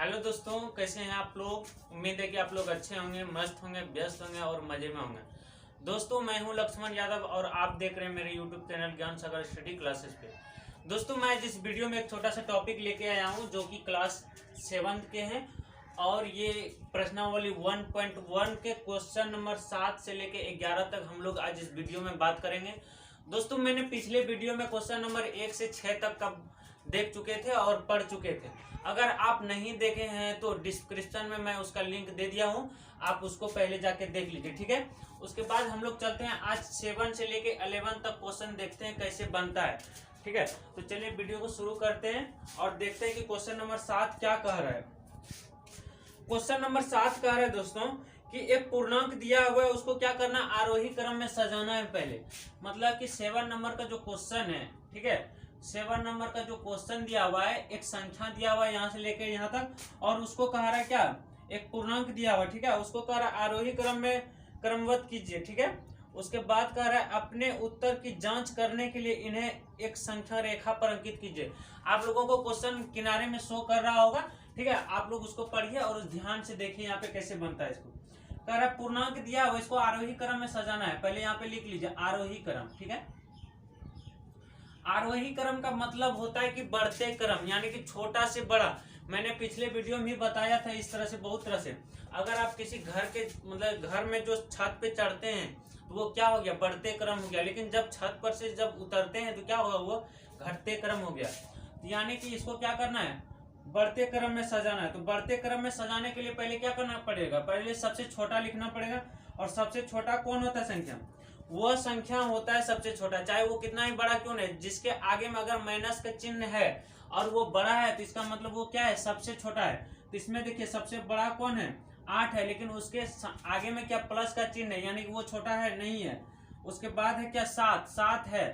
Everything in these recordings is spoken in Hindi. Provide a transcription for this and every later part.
हेलो दोस्तों, कैसे हैं आप लोग। उम्मीद है कि आप लोग अच्छे होंगे, मस्त होंगे, व्यस्त होंगे और मजे में होंगे। दोस्तों, मैं हूं लक्ष्मण यादव और आप देख रहे हैं मेरे यूट्यूब चैनल ज्ञान सागर स्टडी क्लासेस पे। दोस्तों, मैं इस वीडियो में एक छोटा सा टॉपिक लेके आया हूं जो कि क्लास 7 के हैं और ये प्रश्नावली 1.1 के क्वेश्चन नंबर 7 से लेके 11 तक हम लोग आज इस वीडियो में बात करेंगे। दोस्तों, मैंने पिछले वीडियो में क्वेश्चन नंबर 1 से 6 तक का देख चुके थे और पढ़ चुके थे। अगर आप नहीं देखे हैं तो डिस्क्रिप्शन में मैं उसका लिंक दे दिया हूं, आप उसको पहले जाके देख लीजिए, ठीक है। उसके बाद हम लोग चलते हैं आज 7 से लेके 11 तक क्वेश्चन देखते हैं कैसे बनता है, ठीक है। तो चलिए वीडियो को शुरू करते हैं और देखते हैं कि क्वेश्चन नंबर 7 क्या कह रहा है। क्वेश्चन नंबर 7 कह रहा है दोस्तों कि एक पूर्णांक दिया हुआ है, उसको क्या करना, आरोही क्रम में सजाना है पहले। मतलब कि 7 नंबर का जो क्वेश्चन है, ठीक है, 7 नंबर का जो क्वेश्चन दिया हुआ है, एक संख्या दिया हुआ है यहाँ से लेकर यहाँ तक और उसको कह रहा है क्या, एक पूर्णांक दिया हुआ है, ठीक है। उसको कह रहा है आरोही क्रम में क्रमबद्ध कीजिए, ठीक है। उसके बाद कह रहा है अपने उत्तर की जांच करने के लिए इन्हें एक संख्या रेखा पर अंकित कीजिए। आप लोगों को क्वेश्चन किनारे में शो कर रहा होगा, ठीक है। आप लोग उसको पढ़िए और उस ध्यान से देखिए यहाँ पे कैसे बनता है। इसको कह रहा है पूर्णांक दिया हुआ, इसको आरोही क्रम में सजाना है। पहले यहाँ पे लिख लीजिए आरोही क्रम, ठीक है। आरोही क्रम का मतलब होता है कि बढ़ते क्रम, यानी कि छोटा से बड़ा। मैंने पिछले वीडियो में भी बताया था इस तरह से, बहुत तरह से। अगर आप किसी घर के मतलब घर में जो छत पे चढ़ते हैं तो वो क्या हो गया, बढ़ते क्रम हो गया। लेकिन जब छत पर से जब उतरते हैं तो क्या होगा, वो घटते क्रम हो गया। यानी कि इसको क्या करना है, बढ़ते क्रम में सजाना है। तो बढ़ते क्रम में सजाने के लिए पहले क्या करना पड़ेगा, पहले सबसे छोटा लिखना पड़ेगा। और सबसे छोटा कौन होता है, संख्या, वह संख्या होता है सबसे छोटा, चाहे वो कितना ही बड़ा क्यों नहीं। जिसके आगे में अगर माइनस का चिन्ह है और वो बड़ा है तो इसका मतलब वो क्या है, सबसे छोटा है। तो इसमें देखिए सबसे बड़ा कौन है, 8 है, लेकिन उसके आगे में क्या प्लस का चिन्ह है, यानी कि वो छोटा है, नहीं है। उसके बाद है क्या, 7 है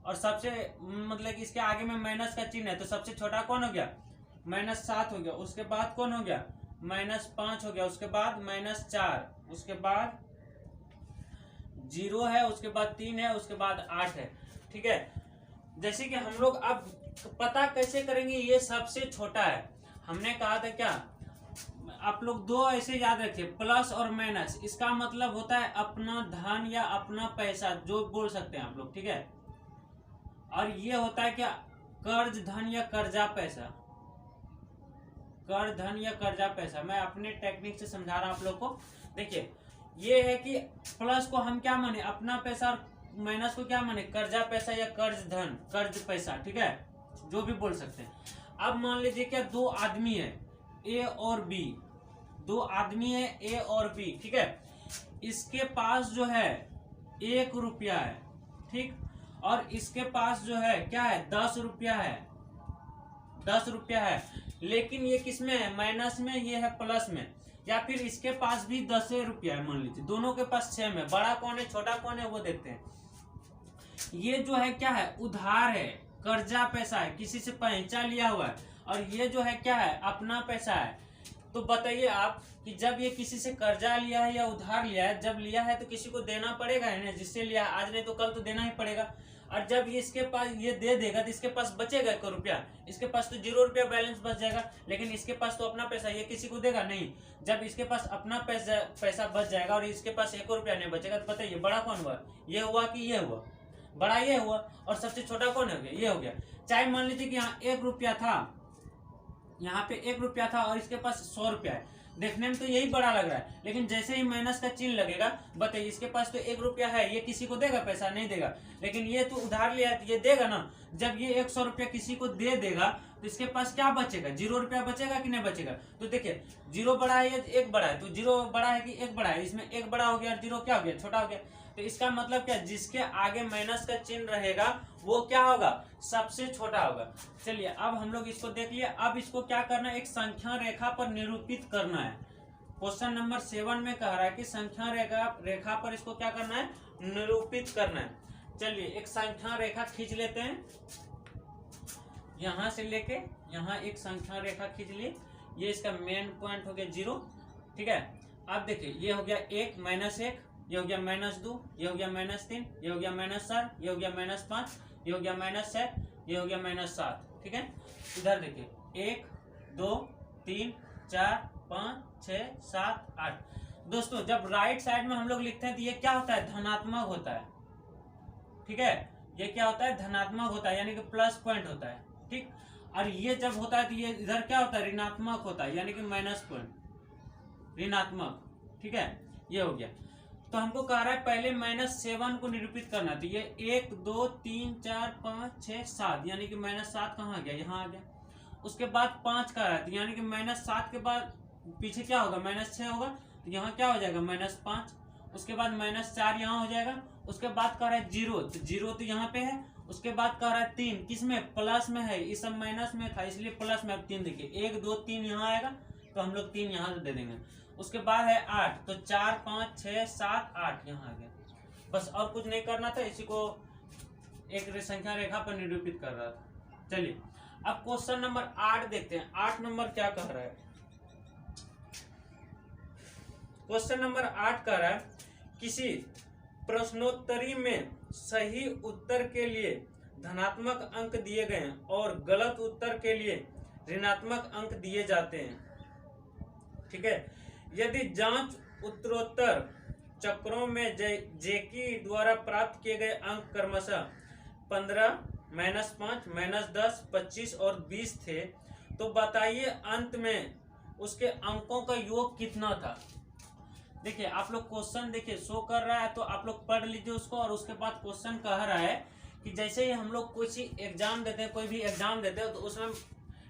और सबसे मतलब कि इसके आगे में माइनस का चिन्ह है, तो सबसे छोटा कौन हो गया, -7 हो गया। उसके बाद कौन हो गया, -5 हो गया। उसके बाद -4, उसके बाद 0 है, उसके बाद 3 है, उसके बाद 8 है, ठीक है। जैसे कि हम लोग अब पता कैसे करेंगे ये सबसे छोटा है। हमने कहा था क्या, आप लोग दो ऐसे याद रखिए, प्लस और माइनस। इसका मतलब होता है अपना धन या अपना पैसा, जो बोल सकते हैं आप लोग, ठीक है। और ये होता है क्या, कर्ज धन या कर्जा पैसा, कर्ज धन या कर्जा पैसा। मैं अपने टेक्निक से समझा रहा हूं आप लोग को। देखिए ये है कि प्लस को हम क्या माने, अपना पैसा, और माइनस को क्या माने, कर्जा पैसा या कर्ज धन, कर्ज पैसा, ठीक है, जो भी बोल सकते हैं। अब मान लीजिए क्या, दो आदमी है, ए और बी, दो आदमी है ए और बी, ठीक है। इसके पास जो है 1 रुपया है, ठीक, और इसके पास जो है क्या है, 10 रुपया है, 10 रुपया है। लेकिन ये किस में है, माइनस में, ये है प्लस में। या फिर इसके पास भी 10 रुपया है, मान लीजिए दोनों के पास सेम है। बड़ा कौन है छोटा कौन है वो देखते हैं। ये जो है क्या है, उधार है, कर्जा पैसा है, किसी से पैंचा लिया हुआ है। और ये जो है क्या है, अपना पैसा है। तो बताइए आप कि जब ये किसी से कर्जा लिया है या उधार लिया है, जब लिया है तो किसी को देना पड़ेगा है ना, जिससे लिया, आज नहीं तो कल तो देना ही पड़ेगा। और जब ये इसके पास ये दे देगा तो इसके पास बचेगा 1 रुपया, इसके पास तो 0 रुपया बैलेंस बच जाएगा। लेकिन इसके पास तो अपना पैसा, ये किसी को देगा नहीं। जब इसके पास अपना पैसा बच जाएगा और इसके पास 1 रुपया नहीं बचेगा, तो बताइए बड़ा कौन हुआ, ये हुआ कि ये हुआ, बड़ा ये हुआ। और सबसे छोटा कौन हो गया, ये हो गया। चाहे मान लीजिए कि यहाँ 1 रुपया था, यहाँ पे 1 रुपया था और इसके पास 100 रुपया है। देखने में तो यही बड़ा लग रहा है, लेकिन जैसे ही माइनस का चिन्ह लगेगा, बताइए इसके पास तो 1 रुपया है, ये किसी को देगा पैसा, नहीं देगा। लेकिन ये तो उधार लिया है तो ये देगा ना। जब ये 100 रुपया किसी को दे देगा तो इसके पास क्या बचेगा, 0 रुपया बचेगा कि नहीं बचेगा। तो देखिए 0 बड़ा है या 1 बड़ा है, तो 0 बड़ा है कि 1 बड़ा है, इसमें 1 बड़ा हो गया और 0 क्या हो गया, छोटा हो गया। तो इसका मतलब क्या, जिसके आगे माइनस का चिन्ह रहेगा वो क्या होगा, सबसे छोटा होगा। चलिए अब हम लोग इसको देख लिए। अब इसको क्या करना है, एक संख्या रेखा पर निरूपित करना है। क्वेश्चन नंबर 7 में कह रहा है कि संख्या रेखा पर इसको क्या करना है, निरूपित करना है। चलिए एक संख्या रेखा खींच लेते हैं, यहां से लेके यहां एक संख्या रेखा खींच ली। ये इसका मेन पॉइंट हो गया 0, ठीक है। अब देखिए ये हो गया 1, -1, ये हो गया -2, ये हो गया -3, ये हो गया -4, ये हो गया -5, ये हो गया -6, ये हो गया -7, ठीक है। इधर देखिए 1 2 3 4 5 6 7 8। दोस्तों जब राइट साइड में हम लोग लिखते हैं तो ये क्या होता है, धनात्मक होता है। ठीक है, ये क्या होता है, धनात्मक होता है, यानी कि प्लस पॉइंट होता है। ठीक, और ये जब होता है तो ये इधर क्या होता है, ऋणात्मक होता है, यानी कि माइनस पॉइंट, ऋणात्मक। ठीक है, ये हो गया। तो हमको कह रहा है पहले -7 को निरूपित करना, तो ये 1 2 3 4 5 6 7, यानी कि -7 कहाँ गया, यहाँ आ गया। उसके बाद 5 का है, तो यानी कि -7 के बाद पीछे क्या होगा, -6 होगा, तो यहाँ क्या हो जाएगा, -5। उसके बाद -4 यहाँ हो जाएगा। उसके बाद कह रहा है 0, तो 0 तो यहाँ पे है। उसके बाद कह रहा है 3, किस में, प्लस में है, इस सब माइनस में था इसलिए प्लस में। अब 3 देखिए, 1 2 3 यहाँ आएगा, तो हम लोग 3 यहाँ से दे देंगे। उसके बाद है 8, तो 4 5 6 7 8 यहाँ आ गया। बस और कुछ नहीं करना था, इसी को एक संख्या रेखा पर निरूपित कर रहा था। चलिए अब क्वेश्चन नंबर 8 देखते हैं। 8 नंबर क्या कह रहा है, क्वेश्चन नंबर 8 कह रहा है किसी प्रश्नोत्तरी में सही उत्तर के लिए धनात्मक अंक दिए गए हैं और गलत उत्तर के लिए ऋणात्मक अंक दिए जाते हैं। ठीक है, यदि जांच उत्तरोत्तर चक्रों में जेकी द्वारा प्राप्त किए गए अंक क्रमशः 15, -5, -10, 25 और 20 थे, तो बताइए अंत में उसके अंकों का योग कितना था। देखिए आप लोग क्वेश्चन देखिए शो कर रहा है, तो आप लोग पढ़ लीजिए उसको। और उसके बाद क्वेश्चन कह रहा है कि जैसे ही हम लोग कोई एग्जाम देते हैं, कोई भी एग्जाम देते हैं, तो उसमें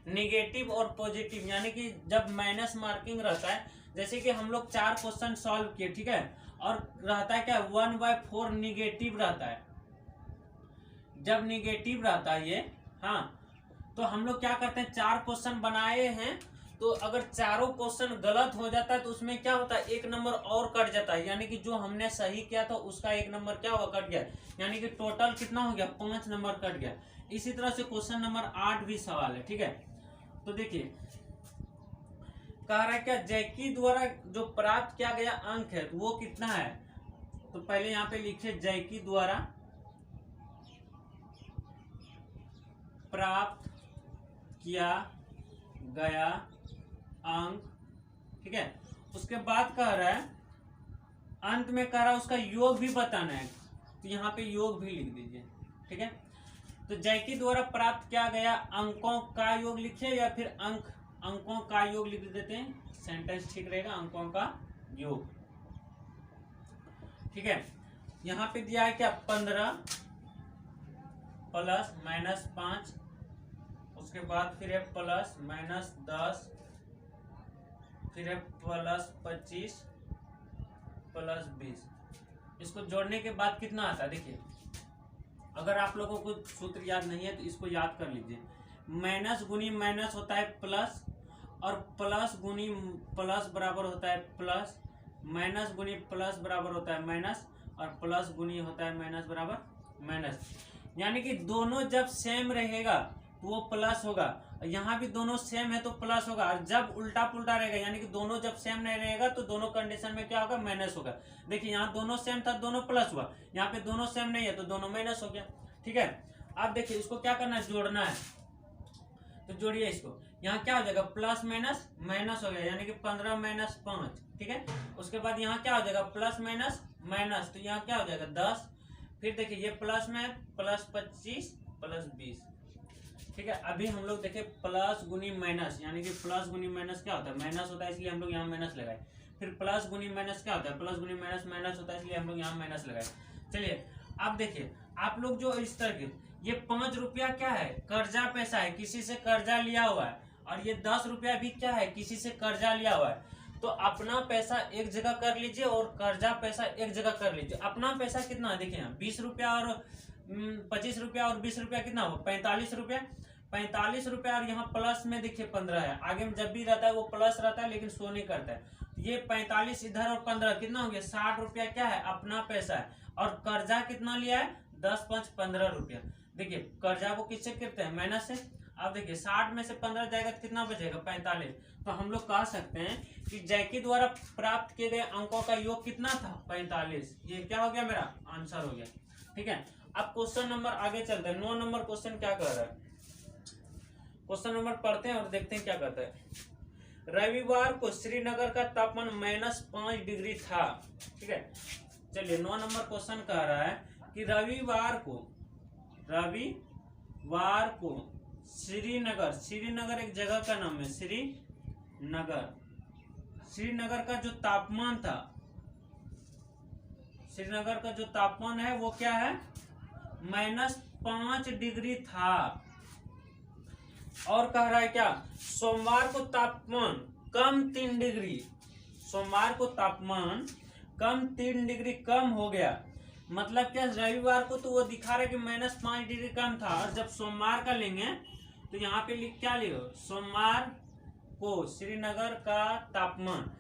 नेगेटिव और पॉजिटिव, यानी कि जब माइनस मार्किंग रहता है, जैसे कि हम लोग 4 क्वेश्चन सॉल्व किए, ठीक है, और रहता है क्या, 1/4 निगेटिव रहता है। जब निगेटिव रहता है ये, हाँ, तो हम लोग क्या करते हैं, 4 क्वेश्चन बनाए हैं, तो अगर चारों क्वेश्चन गलत हो जाता है तो उसमें क्या होता है, 1 नंबर और कट जाता है, यानी कि जो हमने सही किया था उसका 1 नंबर क्या हुआ, कट गया, यानी कि टोटल कितना हो गया, 5 नंबर कट गया। इसी तरह से क्वेश्चन नंबर 8 भी सवाल है। ठीक है, तो देखिए कह रहा है क्या, जैकी द्वारा जो प्राप्त किया गया अंक है वो कितना है। तो पहले यहाँ पे लिखिए जैकी द्वारा प्राप्त किया गया अंक। ठीक है, उसके बाद कह रहा है अंत में कह रहा है उसका योग भी बताना है, तो यहाँ पे योग भी लिख दीजिए। ठीक है, तो जैकी द्वारा प्राप्त किया गया अंकों का योग लिखिए, या फिर अंकों का योग लिख देते हैं, सेंटेंस ठीक रहेगा, अंकों का योग। ठीक है, यहाँ पे दिया है क्या, 15 प्लस -5, उसके बाद फिर है प्लस -10, फिर है प्लस 25 प्लस 20। इसको जोड़ने के बाद कितना आता है, देखिए अगर आप लोगों को सूत्र याद नहीं है तो इसको याद कर लीजिए। माइनस गुनी माइनस होता है प्लस, और प्लस गुनी प्लस बराबर होता है प्लस, माइनस गुनी प्लस बराबर होता है माइनस, और प्लस गुनी होता है माइनस बराबर माइनस। यानी कि दोनों जब सेम रहेगा तो वो प्लस होगा, यहाँ भी दोनों सेम है तो प्लस होगा, और जब उल्टा पुल्टा रहेगा, यानी कि दोनों जब सेम नहीं रहेगा तो दोनों कंडीशन में क्या होगा, माइनस होगा। देखिए यहाँ दोनों सेम था, दोनों प्लस हुआ, यहाँ पे दोनों सेम नहीं है तो दोनों माइनस हो गया। ठीक है, अब देखिए इसको क्या करना है, जोड़ना है, तो जोड़िए इसको। यहाँ क्या हो जाएगा, प्लस माइनस माइनस हो गया, यानी कि 15 - 5। ठीक है, उसके बाद यहाँ क्या हो जाएगा, प्लस माइनस माइनस, तो यहाँ क्या हो जाएगा 10। फिर देखिए ये प्लस में प्लस 25 प्लस 20। ठीक है, अभी हम लोग देखें प्लस गुनी माइनस, यानी कि प्लस गुनी माइनस क्या होता है, माइनस होता है, इसलिए हम लोग यहाँ माइनस लगाए। फिर प्लस गुनी माइनस क्या होता है, प्लस गुनी माइनस माइनस होता है, इसलिए हम लोग यहाँ माइनस लगाए। चलिए अब देखिए आप लोग जो इस तरह के, ये 5 रुपया क्या है, कर्जा पैसा है, किसी से कर्जा लिया हुआ है, और ये 10 रुपया भी क्या है, किसी से कर्जा लिया हुआ है। तो अपना पैसा एक जगह कर लीजिए और कर्जा पैसा एक जगह कर लीजिए। अपना पैसा कितना है, देखिए यहाँ 20 रुपया और 25 रुपया और 20 रुपया कितना हो, 45 रुपया। 45 रुपया, और यहाँ प्लस में देखिए 15 है, आगे में जब भी रहता है वो प्लस रहता है लेकिन शो नहीं करता है। ये 45 इधर और 15 कितना हो गया, 60 रुपया क्या है, अपना पैसा है। और कर्जा कितना लिया है, 10 5 15 रुपया। देखिए कर्जा को किससे करते हैं, माइनस से। अब देखिए 60 में से 15 जाएगा तो कितना बचेगा, 45। तो हम लोग कह सकते हैं कि जैकी द्वारा प्राप्त किए गए अंकों का योग कितना था, 45। ये क्या हो गया, मेरा आंसर हो गया। ठीक है, अब क्वेश्चन नंबर आगे चलते हैं। 9 नंबर क्वेश्चन क्या कर रहा है, क्वेश्चन नंबर पढ़ते हैं और देखते हैं क्या कहता है। रविवार को श्रीनगर का तापमान -5 डिग्री था। ठीक है, चलिए 9 नंबर क्वेश्चन कह रहा है कि रविवार को श्रीनगर एक जगह का नाम है, श्रीनगर का जो तापमान था, श्रीनगर का जो तापमान है वो क्या है, -5 डिग्री था। और कह रहा है क्या, सोमवार को तापमान कम 3 डिग्री, सोमवार को तापमान कम 3 डिग्री कम हो गया। मतलब क्या, रविवार को तो वो दिखा रहा है कि -5 डिग्री कम था, और जब सोमवार का लेंगे तो यहाँ पे क्या लिखो, सोमवार को श्रीनगर का तापमान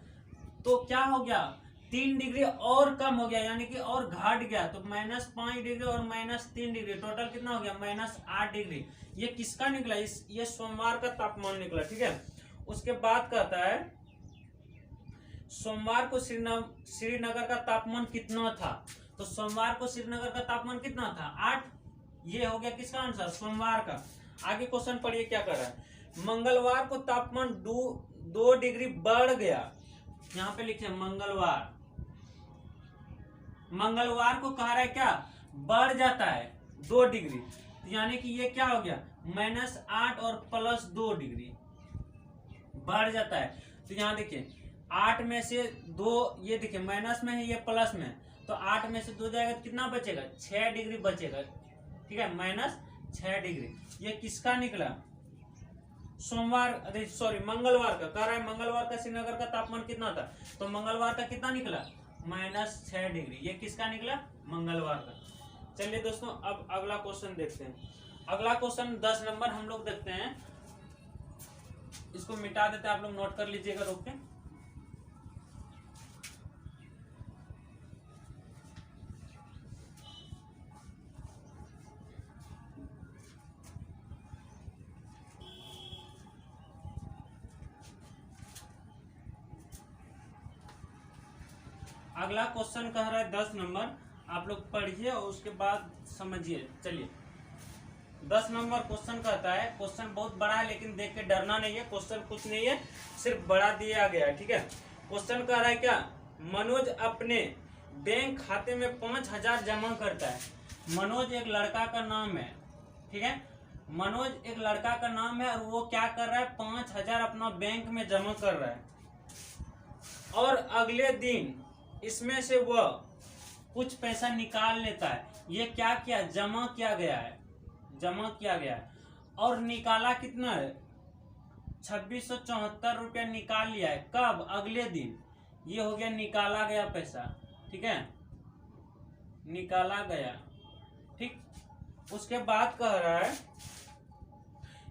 तो क्या हो गया, 3 डिग्री और कम हो गया, यानी कि और घट गया। तो -5 डिग्री और -3 डिग्री टोटल कितना हो गया, -8 डिग्री। ये किसका निकला, ये सोमवार का तापमान निकला। ठीक है, उसके बाद कहता है सोमवार को श्रीनगर का तापमान कितना था। तो सोमवार को श्रीनगर का तापमान कितना था, 8। ये हो गया किसका आंसर, सोमवार का। आगे क्वेश्चन पढ़िए क्या कर रहा है, मंगलवार को तापमान 2 डिग्री बढ़ गया। यहाँ पे लिखे मंगलवार को कह रहा है क्या, बढ़ जाता है 2 डिग्री, यानी कि ये क्या हो गया, -8 और +2 डिग्री बढ़ जाता है। तो यहाँ देखिए 8 में से 2, ये देखिए माइनस में है, ये प्लस में, तो 8 में से 2 जाएगा तो कितना बचेगा, 6 डिग्री बचेगा। ठीक है, -6 डिग्री। ये किसका निकला, मंगलवार का। कह रहा है मंगलवार का श्रीनगर का तापमान कितना था, तो मंगलवार का कितना निकला, -6 डिग्री। ये किसका निकला, मंगलवार का। चलिए दोस्तों, अब अगला क्वेश्चन देखते हैं। अगला क्वेश्चन 10 नंबर हम लोग देखते हैं, इसको मिटा देते हैं, आप लोग नोट कर लीजिएगा रोक के। अगला क्वेश्चन कह रहा है 10 नंबर, आप लोग पढ़िए और उसके बाद समझिए। चलिए 10 नंबर क्वेश्चन कहता है, क्वेश्चन बहुत बड़ा है लेकिन देख के डरना नहीं है, क्वेश्चन कुछ नहीं है, सिर्फ बड़ा दिया गया है। ठीक है, क्वेश्चन कह रहा है क्या, मनोज अपने बैंक खाते में 5,000 जमा करता है। मनोज एक लड़का का नाम है। ठीक है, मनोज एक लड़का का नाम है और वो क्या कर रहा है, 5,000 अपना बैंक में जमा कर रहा है, और अगले दिन इसमें से वह कुछ पैसा निकाल लेता है। ये क्या किया, जमा किया गया है, और निकाला कितना है, 2674 रुपया निकाल लिया है। कब, अगले दिन। ये हो गया निकाला गया पैसा। ठीक है, निकाला गया। ठीक, उसके बाद कह रहा है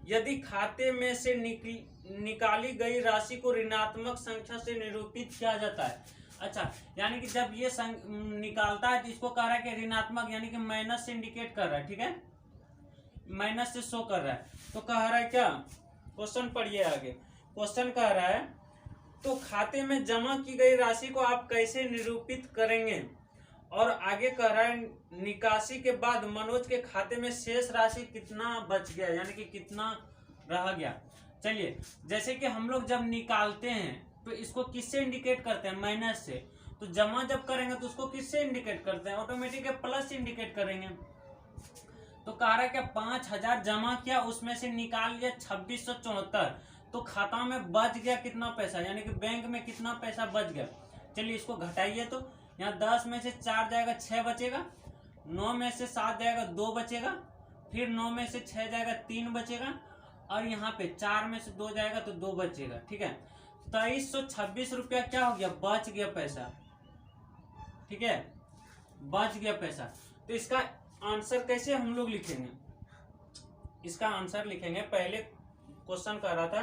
यदि खाते में से निकाली गई राशि को ऋणात्मक संख्या से निरूपित किया जाता है। अच्छा, यानी कि जब ये निकालता है तो इसको कह रहा है कि ऋणात्मक, यानी कि माइनस से इंडिकेट कर रहा है। ठीक है, माइनस से शो कर रहा है। तो कह रहा है क्या, क्वेश्चन पढ़िए आगे। क्वेश्चन कह रहा है तो खाते में जमा की गई राशि को आप कैसे निरूपित करेंगे। और आगे कह रहा है निकासी के बाद मनोज के खाते में शेष राशि कितना बच गया, यानी कि कितना रह गया। चलिए, जैसे कि हम लोग जब निकालते हैं तो इसको किससे इंडिकेट करते हैं, माइनस से। तो जमा जब करेंगे तो उसको किससे इंडिकेट करते हैं, ऑटोमेटिक प्लस से इंडिकेट करेंगे। तो कह रहा है कि 5,000 जमा किया, उसमें से निकाल लिया 2674, तो खाता में बच गया कितना पैसा, यानी कि बैंक में कितना पैसा बच गया। चलिए इसको घटाइए, तो यहाँ 10 में से 4 जाएगा 6 बचेगा, 9 में से 7 जाएगा 2 बचेगा, फिर 9 में से 6 जाएगा 3 बचेगा, और यहाँ पे 4 में से 2 जाएगा तो 2 बचेगा। ठीक है, 2326 रुपया क्या हो गया, बच गया पैसा। ठीक है, बच गया पैसा। तो इसका आंसर कैसे हम लोग लिखेंगे, इसका आंसर लिखेंगे, पहले क्वेश्चन कर रहा था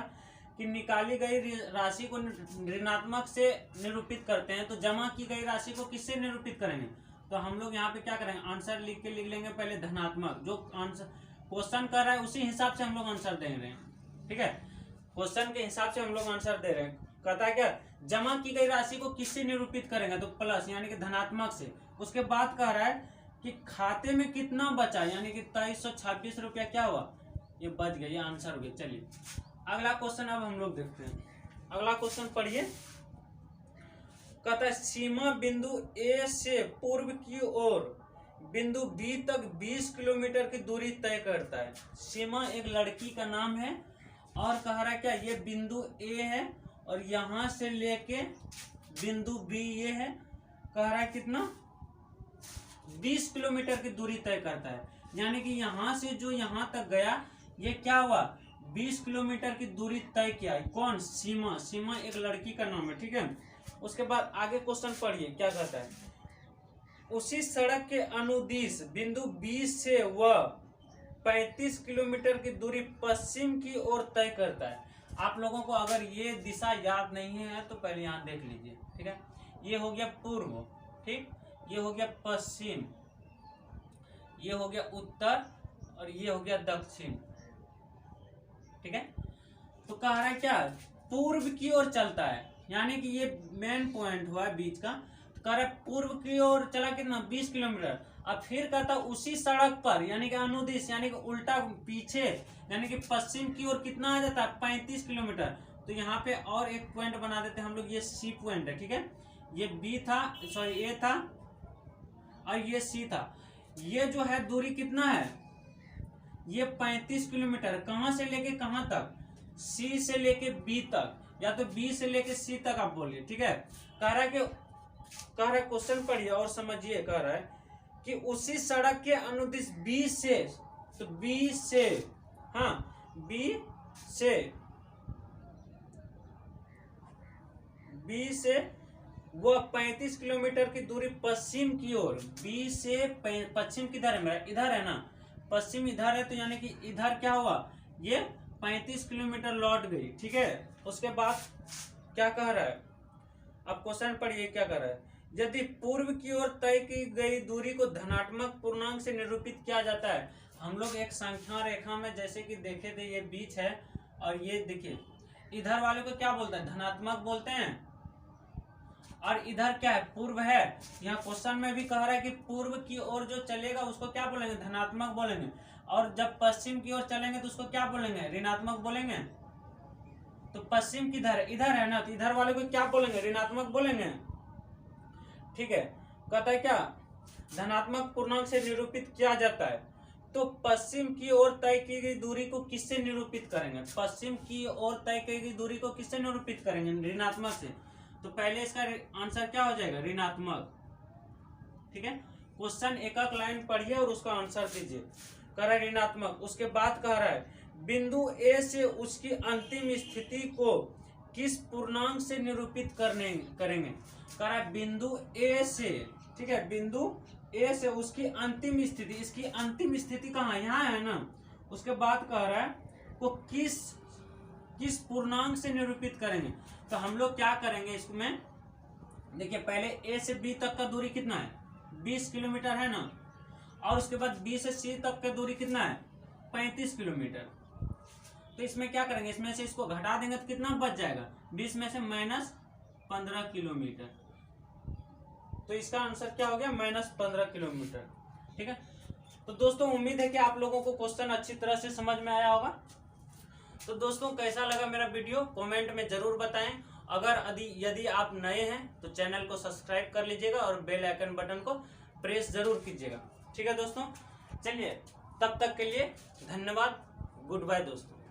कि निकाली गई राशि को ऋणात्मक से निरूपित करते हैं, तो जमा की गई राशि को किससे निरूपित करेंगे। तो हम लोग यहाँ पे क्या करेंगे, आंसर लिख लेंगे पहले धनात्मक, जो आंसर क्वेश्चन कर रहा है उसी हिसाब से हम लोग आंसर दे रहे हैं। ठीक है, क्वेश्चन के हिसाब से हम लोग आंसर दे रहे हैं। कहता है क्या, जमा की गई राशि को किससे निरूपित करेंगे, तो प्लस, यानी कि धनात्मक से। उसके बाद कह रहा है कि खाते में कितना बचा, यानी कि 2326 रुपया क्या हुआ, ये बच गया, ये आंसर हो गया। चलिए अगला क्वेश्चन अब हम लोग देखते हैं। अगला क्वेश्चन पढ़िए। कहता है सीमा बिंदु ए से पूर्व की ओर बिंदु बी तक 20 किलोमीटर की दूरी तय करता है। सीमा एक लड़की का नाम है और कह रहा है क्या, ये बिंदु ए है और यहां से लेके बिंदु बी ये है, कह रहा है कितना 20 किलोमीटर की दूरी तय करता है। यानी कि यहां से जो यहां तक गया ये क्या हुआ 20 किलोमीटर की दूरी तय किया है। कौन? सीमा। सीमा एक लड़की का नाम है, ठीक है। उसके बाद आगे क्वेश्चन पढ़िए क्या कहता है। उसी सड़क के अनुदिश बिंदु बी से वह 35 किलोमीटर की दूरी पश्चिम की ओर तय करता है। आप लोगों को अगर ये दिशा याद नहीं है तो पहले यहाँ देख लीजिए, ठीक है। ये हो गया पूर्व, ठीक, ये हो गया पश्चिम, ये हो गया उत्तर और ये हो गया दक्षिण, ठीक है। तो कह रहा है क्या, पूर्व की ओर चलता है, यानी कि ये मेन पॉइंट हुआ बीच का। कह रहा है पूर्व की ओर चला कितना 20 किलोमीटर। अब फिर कहता उसी सड़क पर, यानी कि अनुदिश यानी कि उल्टा पीछे, यानी कि पश्चिम की ओर कितना आ जाता है 35 किलोमीटर। तो यहाँ पे और एक पॉइंट बना देते हैं हम लोग, ये सी पॉइंट है, ठीक है। ये बी था, सॉरी ए था और ये सी था। ये जो है दूरी कितना है, ये 35 किलोमीटर। कहां से लेके कहां तक, सी से लेके बी तक, या तो बी से लेके सी तक आप बोलिए, ठीक है। कह रहा है क्वेश्चन पढ़िए और समझिए। कह रहा है कि उसी सड़क के अनुदिश बी से, तो बी से, हाँ बी से वह 35 किलोमीटर की दूरी पश्चिम की ओर, बी से पश्चिम किधर है मेरा, इधर है ना, पश्चिम इधर है, तो यानी कि इधर क्या हुआ, ये 35 किलोमीटर लौट गई, ठीक है। उसके बाद क्या कह रहा है, अब क्वेश्चन पढ़िए क्या कह रहा है। यदि पूर्व की ओर तय की गई दूरी को धनात्मक पूर्णांक से निरूपित किया जाता है। हम लोग एक संख्या रेखा में जैसे कि देखे थे, ये बीच है और ये देखिए इधर वाले को क्या बोलते हैं, धनात्मक बोलते हैं, और इधर क्या है, पूर्व है। यहाँ क्वेश्चन में भी कह रहा है कि पूर्व की ओर जो चलेगा उसको क्या बोलेंगे, धनात्मक बोलेंगे, और जब पश्चिम की ओर चलेंगे तो उसको क्या बोलेंगे, ऋणात्मक बोलेंगे। तो पश्चिम किधर है, इधर है ना, तो इधर वाले को क्या बोलेंगे, ऋणात्मक बोलेंगे, ठीक है। कहता है क्या, धनात्मक पूर्णांक से निरूपित किया जाता है। तो पश्चिम की ओर तय की गई दूरी को किससे निरूपित करेंगे, पश्चिम की ओर तय की गई दूरी को किससे निरूपित करेंगे, ऋणात्मक से। तो पहले इसका आंसर क्या हो जाएगा, ऋणात्मक, ठीक है। क्वेश्चन एक एक लाइन पढ़िए और उसका आंसर दीजिए। कह रहा है ऋणात्मक। उसके बाद कह रहा है बिंदु ए से उसकी अंतिम स्थिति को किस पूर्णांक से निरूपित करेंगे। कह रहा है बिंदु ए से, ठीक है, बिंदु ए से उसकी अंतिम स्थिति, इसकी अंतिम स्थिति कहाँ, यहाँ है ना। उसके बाद कह रहा है को किस पूर्णांक से निरूपित करेंगे। तो हम लोग क्या करेंगे इसमें, देखिए पहले ए से बी तक का दूरी कितना है, 20 किलोमीटर है ना, और उसके बाद बी से सी तक का दूरी कितना है, 35 किलोमीटर। तो इसमें क्या करेंगे, इसमें से इसको घटा देंगे तो कितना बच जाएगा, 20 में से -15 किलोमीटर। तो इसका आंसर क्या हो गया, -15 किलोमीटर, ठीक है। तो दोस्तों उम्मीद है कि आप लोगों को क्वेश्चन अच्छी तरह से समझ में आया होगा। तो दोस्तों कैसा लगा मेरा वीडियो कमेंट में जरूर बताएं। अगर यदि आप नए हैं तो चैनल को सब्सक्राइब कर लीजिएगा और बेल आइकन बटन को प्रेस जरूर कीजिएगा, ठीक है दोस्तों। चलिए तब तक के लिए धन्यवाद, गुड बाय दोस्तों।